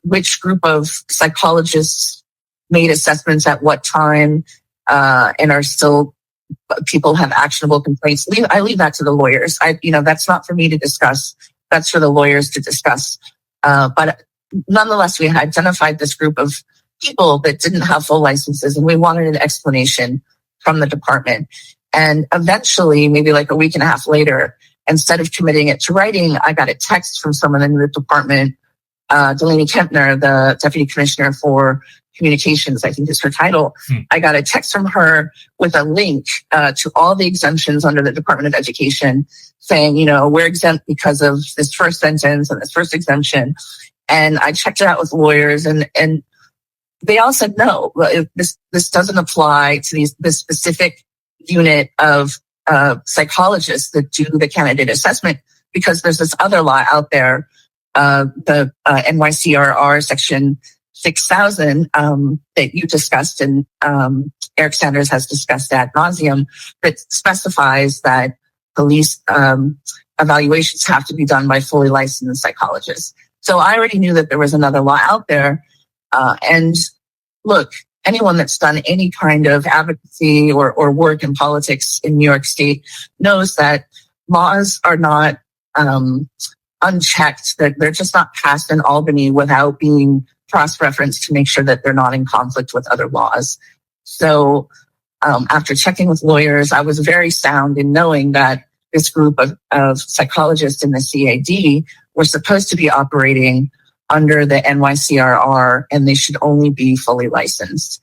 which group of psychologists made assessments at what time, and are still people have actionable complaints. I leave that to the lawyers. That's not for me to discuss. That's for the lawyers to discuss. But nonetheless, we had identified this group of people that didn't have full licenses, and we wanted an explanation from the department. And eventually, maybe like a week and a half later, instead of committing it to writing, I got a text from someone in the department, Delaney Kempner, the Deputy Commissioner for Communications, I think is her title. I got a text from her with a link to all the exemptions under the Department of Education saying, we're exempt because of this first sentence and this first exemption. And I checked it out with lawyers, and they all said, no, this doesn't apply to this specific unit of psychologists that do the candidate assessment, because there's this other law out there, the NYCRR section 6000 that you discussed, and Eric Sanders has discussed ad nauseum, that specifies that police evaluations have to be done by fully licensed psychologists. So I already knew that there was another law out there. And look, anyone that's done any kind of advocacy or work in politics in New York State knows that laws are not unchecked, that they're just not passed in Albany without being cross-referenced to make sure that they're not in conflict with other laws. So after checking with lawyers, I was very sound in knowing that this group of psychologists in the CAD were supposed to be operating under the NYCRR, and they should only be fully licensed.